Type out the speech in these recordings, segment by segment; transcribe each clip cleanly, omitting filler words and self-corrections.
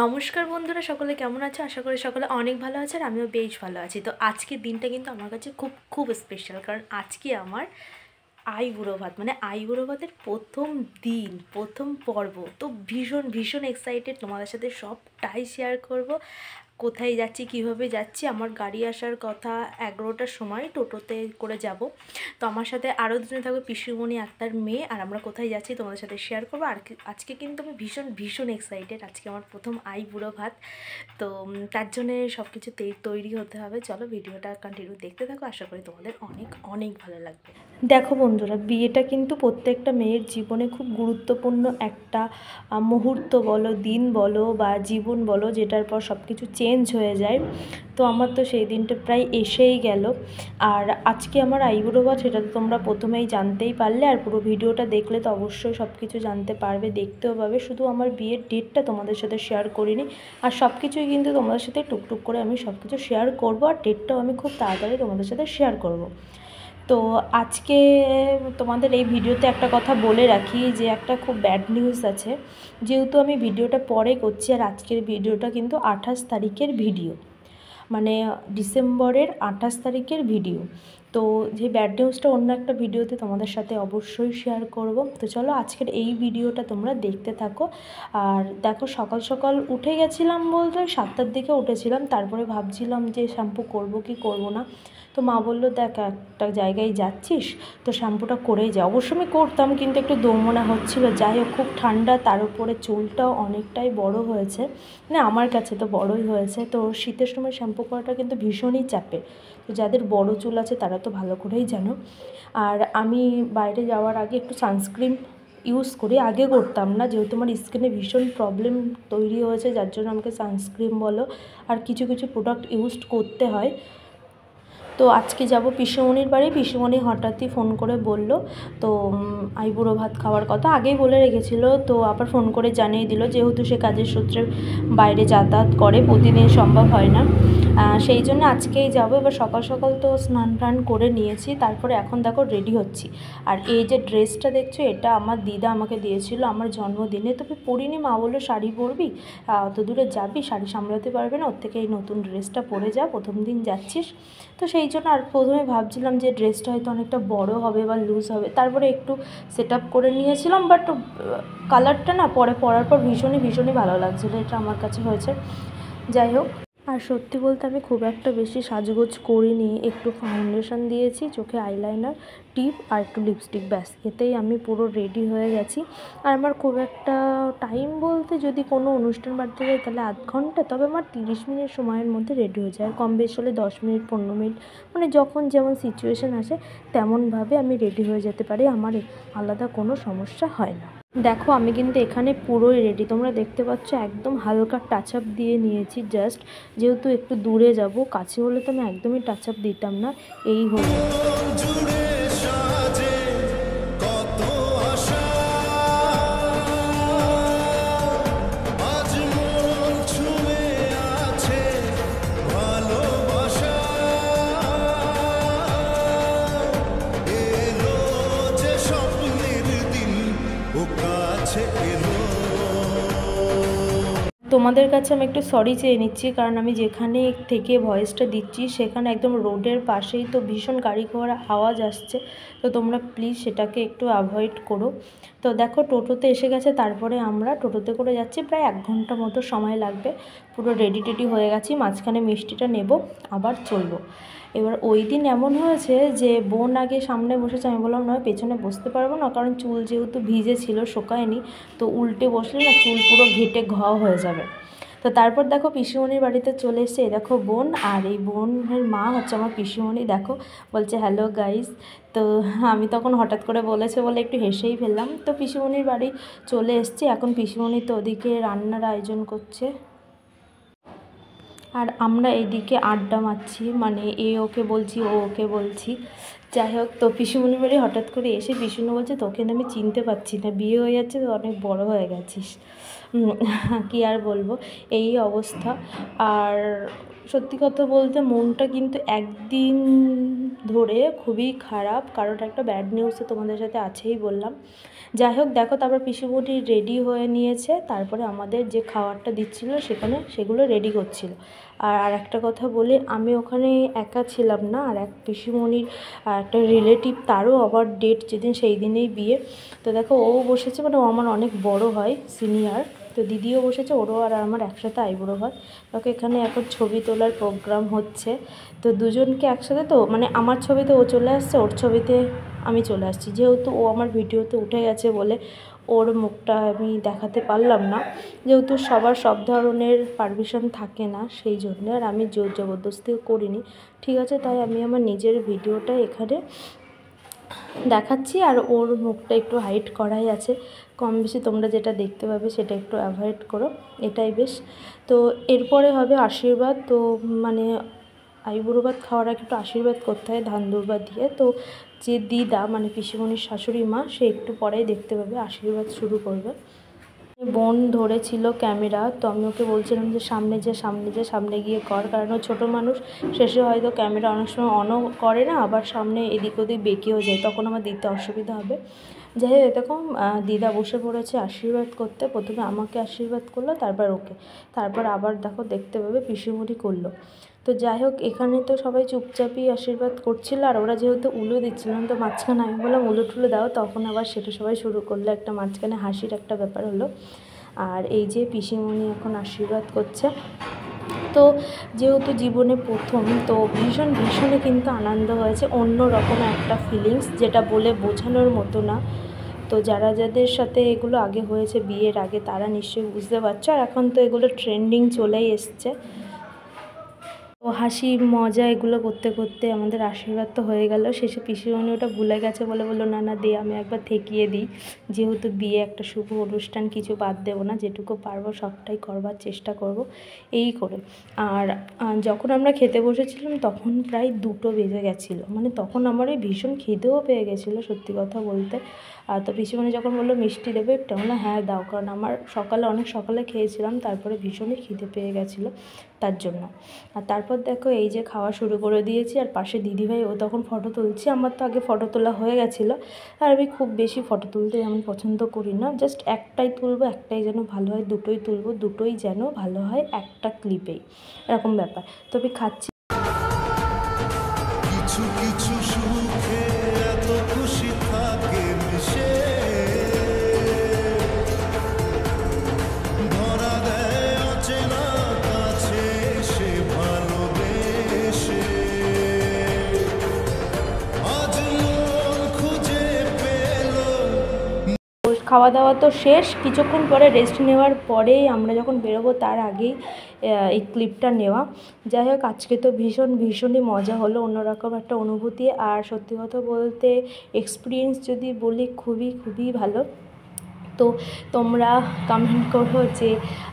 নমস্কার বন্ধুরা, সকলে কেমন আছো? আশা করি সকলে অনেক ভালো আছে আর আমিও বেশ ভালো আছি। তো আজকের দিনটা কিন্তু আমার কাছে খুব খুব স্পেশাল, কারণ আজকে আমার আইবুড়ো ভাত, মানে আইবুড়ো ভাতের প্রথম দিন, প্রথম পর্ব। তো ভীষণ ভীষণ এক্সাইটেড, তোমাদের সাথে সবটাই শেয়ার করব। কোথায় যাচ্ছি, কিভাবে যাচ্ছি, আমার গাড়ি আসার কথা 11টার সময়, টোটোতে করে যাব। তো আমার সাথে আরও দুজন থাকবে, পিসুমণি, আক্তার মেয়ে, আর আমরা কোথায় যাচ্ছি তোমাদের সাথে শেয়ার করবো। আর আজকে কিন্তু আমি ভীষণ ভীষণ এক্সাইটেড, আজকে আমার প্রথম আইবুড়ো ভাত। তো তার জন্যে সব কিছু তৈরি হতে হবে। চলো ভিডিওটা কন্টিনিউ দেখতে থাকো, আশা করি তোমাদের অনেক অনেক ভালো লাগবে। দেখো বন্ধুরা, বিয়েটা কিন্তু প্রত্যেকটা মেয়ের জীবনে খুব গুরুত্বপূর্ণ একটা মুহূর্ত বলো, দিন বলো বা জীবন বলো, যেটার পর সব কিছু চেঞ্জ হয়ে যায়। তো আমার তো সেই দিনটা প্রায় এসেই গেল। আর আজকে আমার আইবুড়ো ভাত, সেটা তো তোমরা প্রথমেই জানতেই পারলে, আর পুরো ভিডিওটা দেখলে তো অবশ্যই সব কিছু জানতে পারবে, দেখতেও পাবে। শুধু আমার বিয়ের ডেটটা তোমাদের সাথে শেয়ার করিনি, আর সব কিছুই কিন্তু তোমাদের সাথে টুকটুক করে আমি সব কিছু শেয়ার করবো, আর ডেটটাও আমি খুব তাড়াতাড়ি তোমাদের সাথে শেয়ার করব। তো আজকে তোমাদের এই ভিডিওতে একটা কথা বলে রাখি, যে একটা খুব ব্যাড নিউজ আছে। যেহেতু আমি ভিডিওটা পরে করছি, আর আজকের ভিডিওটা কিন্তু 28 তারিখের ভিডিও, মানে ডিসেম্বরের 28 তারিখের ভিডিও। তো যে ব্যাড নিউজটা অন্য একটা ভিডিওতে তোমাদের সাথে অবশ্যই শেয়ার করব। তো চলো আজকের এই ভিডিওটা তোমরা দেখতে থাকো। আর দেখো, সকাল সকাল উঠে গেছিলাম, বলতে 7টার দিকে উঠেছিলাম। তারপরে ভাবছিলাম যে শ্যাম্পু করব কি করব না। তো মা বললো, দেখ একটা জায়গায় যাচ্ছিস তো শ্যাম্পুটা করেই যা। অবশ্য আমি করতাম, কিন্তু একটু দমমনা হচ্ছিলো। যাই হোক, খুব ঠান্ডা, তার উপরে চুলটাও অনেকটাই বড় হয়েছে, মানে আমার কাছে তো বড়ই হয়েছে। তো শীতের সময় শ্যাম্পু করাটা কিন্তু ভীষণই চাপের। তো যাদের বড় চুল আছে তারা তো ভালো করেই জানো। আর আমি বাইরে যাওয়ার আগে একটু সানস্ক্রিন ইউজ করি, আগে করতাম না, যেহেতু আমার স্কিনে ভীষণ প্রবলেম তৈরি হয়েছে, যার জন্য আমাকে সানস্ক্রিন বলো আর কিছু কিছু প্রোডাক্ট ইউজ করতে হয়। তো আজকে যাব পিসুমণির বাড়ি। পিসুমণি হঠাৎই ফোন করে বলল, তো আইবুড়ো ভাত খাওয়ার কথা আগেই বলে রেখেছিল, তো আবার ফোন করে জানিয়ে দিল, যেহেতু সে কাজের সূত্রে বাইরে যাতায়াত করে, প্রতিদিন সম্ভব হয় না, সেই জন্য আজকেই যাব। এবার সকাল সকাল তো স্নান টান করে নিয়েছি, তারপরে এখন দেখো রেডি হচ্ছি। আর এই যে ড্রেসটা দেখছো, এটা আমার দিদা আমাকে দিয়েছিল আমার জন্মদিনে। তবে পরিনি, মা বললো শাড়ি পরবি, অত দূরে যাবি, শাড়ি সামলাতে পারবে না, ওর থেকে এই নতুন ড্রেসটা পরে যা, প্রথম দিন যাচ্ছিস। তো সেই জন্য আর প্রথমে ভাবছিলাম যে ড্রেসটা হয়তো অনেকটা বড় হবে বা লুজ হবে, তারপরে একটু সেট আপ করে নিয়েছিলাম। বাট কালারটা না পরে পরার পর ভীষণই ভীষণই ভালো লাগছিলো, এটা আমার কাছে হয়েছে। যাই হোক, আর সত্যি বলতে আমি খুব একটা বেশি সাজগোজ করিনি, একটু ফাউন্ডেশন দিয়েছি, চোখে আইলাইনার, টিপ আর একটু লিপস্টিক, ব্যাস, এতেই আমি পুরো রেডি হয়ে গেছি। আর আমার খুব একটা টাইম বলতে, যদি কোনো অনুষ্ঠান বাড়িতে যাই তাহলে আধ ঘন্টা, তবে আমার 30 মিনিট সময়ের মধ্যে রেডি হয়ে যায়। কম বেশি হলে 10 মিনিট 15 মিনিট, মানে যখন যেমন সিচুয়েশান আসে তেমনভাবে আমি রেডি হয়ে যেতে পারি, আমার আলাদা কোনো সমস্যা হয় না। দেখো, আমি কিন্তু এখানে পুরোই রেডি, তোমরা দেখতে পাচ্ছ, একদম হালকা টাচ আপ দিয়ে নিয়েছি জাস্ট, যেহেতু একটু দূরে যাব, কাছে হলে তো আমি একদমই টাচ আপ দিতাম না। এই হলো তোমাদের কাছে আমি একটু সরি চেয়ে নিচ্ছি, কারণ আমি যেখানে থেকে ভয়েসটা দিচ্ছি সেখানে একদম রোডের পাশেই, তো ভীষণ গাড়ি ঘোড়ার আওয়াজ আসছে, তো তোমরা প্লিজ সেটাকে একটু অ্যাভয়েড করো। তো দেখো, টোটোতে এসে গেছে, তারপরে আমরা টোটোতে করে যাচ্ছি, প্রায় 1 ঘন্টা মতো সময় লাগবে। পুরো রেডি টেডি হয়ে গেছি, মাঝখানে মিষ্টিটা নেব, আবার চলবো। এবার ওই দিন এমন হয়েছে যে বোন আগে সামনে বসেছে, আমি বললাম নয়, পেছনে বসতে পারবো না, কারণ চুল যেহেতু ভিজে ছিল, শোকায়নি, তো উল্টে বসলে না চুল পুরো ঘেটে ঘ হয়ে যাবে। তো তারপর দেখো, পিসিমণির বাড়িতে চলে এসে, দেখো বোন, আর এই বোনের মা হচ্ছে আমার পিসিমণি। দেখো, বলছে হ্যালো গাইস। তো আমি তখন হঠাৎ করে বলেছে বলে একটু হেসেই ফেললাম। তো পিসিমণির বাড়ি চলে এসেছি, এখন পিসিমণি তো ওদিকে রান্নার আয়োজন করছে, আর আমরা এদিকে আড্ডা মারছি, মানে এ ওকে বলছি, ও ওকে বলছি। যাই হোক, তো পিসুমণির বাড়ি হঠাৎ করে এসে পিসুমণি বলছে, তোকে না আমি চিনতে পারছি না, বিয়ে হয়ে যাচ্ছে তো অনেক বড় হয়ে গেছিস। কী আর বলবো, এই অবস্থা। আর সত্যি কথা বলতে মনটা কিন্তু একদিন ধরে খুবই খারাপ, কারণ একটা ব্যাড নিউজ তো তোমাদের সাথে আছেই বললাম। যাই হোক দেখো, তারপর পিসিমণি রেডি হয়ে নিয়েছে, তারপরে আমাদের যে খাবারটা দিচ্ছিল সেগুলো রেডি করছিল। আর একটা কথা বলি, আমি ওখানে একা ছিলাম না, আর এক পিসিমণির একটা রিলেটিভ, তারও আবার ডেট যেদিন সেই দিনেই বিয়ে। তো দেখো ও বসেছে, মানে ও আমার অনেক বড় হয়, সিনিয়র। তো দিদিও বসেছে, ওরও আর আমার একসাথে আইবুড়ো ভাত। ওকে এখানে এখন ছবি তোলার প্রোগ্রাম হচ্ছে। তো দুজনকে একসাথে, তো মানে আমার ছবিতে ও চলে আসছে, ওর ছবিতে আমি চলে আসছি। যেহেতু ও আমার ভিডিওতে উঠে গেছে বলে ওর মুখটা আমি দেখাতে পারলাম না, যেহেতু সবার সব ধরনের পারমিশন থাকে না, সেই জন্য। আর আমি জোর জবরদস্তিও করিনি, ঠিক আছে। তাই আমি আমার নিজের ভিডিওটা এখানে দেখাচ্ছি, আর ওর মুখটা একটু হাইড করাই আছে। কম বেশি তোমরা যেটা দেখতে পাবে সেটা একটু অ্যাভয়েড করো, এটাই বেশ। তো এরপরে হবে আশীর্বাদ। তো মানে আইবুড়ো ভাত খাওয়ার আগে একটু আশীর্বাদ করতে হয় ধান দুর্বা দিয়ে। তো যে দিদা, মানে পিসিমণির শাশুড়ি মা, সে একটু পরেই দেখতে পাবে আশীর্বাদ শুরু করবে। বোন ধরেছিল ক্যামেরা, তো আমি ওকে বলছিলাম যে সামনে গিয়ে কর, কারণ ও ছোটো মানুষ, শেষে হয়তো ক্যামেরা অনেক সময় অনও করে না, আবার সামনে এদিক ওদিক বেঁকেও যায়, তখন আমার দিতে অসুবিধা হবে। যাই হোক এরকম দিদা বসে পড়েছে আশীর্বাদ করতে। প্রথমে আমাকে আশীর্বাদ করলো, তারপর ওকে, তারপর আবার দেখো দেখতে পাবে পিসিমণি করলো। তো যাই হোক এখানে তো সবাই চুপচাপই আশীর্বাদ করছিল, আর ওরা যেহেতু উলু দিচ্ছিলাম, তো মাঝখানে আমি বললাম উলু টুলু দাও, তখন আবার সেটা সবাই শুরু করলো, একটা মাঝখানে হাসির একটা ব্যাপার হলো। আর এই যে পিসিমণি এখন আশীর্বাদ করছে। তো যেহেতু জীবনে প্রথম, তো ভীষণই কিন্তু আনন্দ হয়েছে, অন্য রকম একটা ফিলিংস, যেটা বলে বোঝানোর মতো না। তো যাদের সাথে এগুলো আগে হয়েছে বিয়ের আগে, তারা নিশ্চয়ই বুঝতে পারছো। আর এখন তো এগুলো ট্রেন্ডিং চলেই এসছে। তো হাসি মজা এগুলো করতে করতে আমাদের আশীর্বাদ তো হয়ে গেল। শেষে পিসিমণি ওটা ভুলে গেছে বলে বললো, না না দে, আমি একবার ঠেকিয়ে দিই, যেহেতু বিয়ে একটা শুভ অনুষ্ঠান, কিছু বাদ দেবো না, যেটুকু পারবো সবটাই করবার চেষ্টা করব, এই করে। আর যখন আমরা খেতে বসেছিলাম তখন প্রায় 2টো বেজে গেছিলো, মানে তখন আমার এই ভীষণ খিদেও পেয়ে গেছিলো সত্যি কথা বলতে। আর তো পিসিমণি যখন বললো মিষ্টি দেবে একটা, বললাম হ্যাঁ দাও, কারণ আমার অনেক সকালে খেয়েছিলাম, তারপরে ভীষণই খিদে পেয়ে গেছিলো তার জন্য। আর তারপর দেখো এই যে খাওয়া শুরু করে দিয়েছি, আর পাশে দিদিভাই, ও তখন ফটো তুলছি। আমার তো আগে ফটো তোলা হয়ে গেছিলো, আর আমি খুব বেশি ফটো তুলতে আমি পছন্দ করি না, জাস্ট একটাই তুলবো, একটাই যেন ভালো হয়, দুটোই তুলবো, দুটোই যেন ভালো হয় একটা ক্লিপেই, এরকম ব্যাপার। তো আমি খাচ্ছি। কিছু কিছু সুখে এত খুশি থাকে মিশে, ধরা দেয় অচেনা কাছে সে ভালোবেসে, আজ মন খুঁজে পেল। খাওয়া দাওয়া তো শেষ, কিছুক্ষণ পরে রেস্ট নেওয়ার পরেই আমরা যখন বেরোবো তার আগেই এই ক্লিপটা নেওয়া। যাই হোক আজকে তো ভীষণই মজা হলো, অন্যরকম একটা অনুভূতি। আর সত্যি কথা বলতে এক্সপিরিয়েন্স যদি বলি, খুবই ভালো। তো তোমরা কমেন্ট করো যে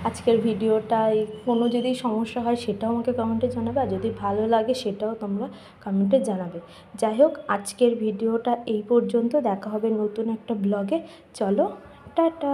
আজকের ভিডিওটায় কোনো যদি সমস্যা হয় সেটাও আমাকে কমেন্টে জানাবে, আর যদি ভালো লাগে সেটাও তোমরা কমেন্টে জানাবে। যাই হোক আজকের ভিডিওটা এই পর্যন্ত, দেখা হবে নতুন একটা ব্লগে। চলো টাটা।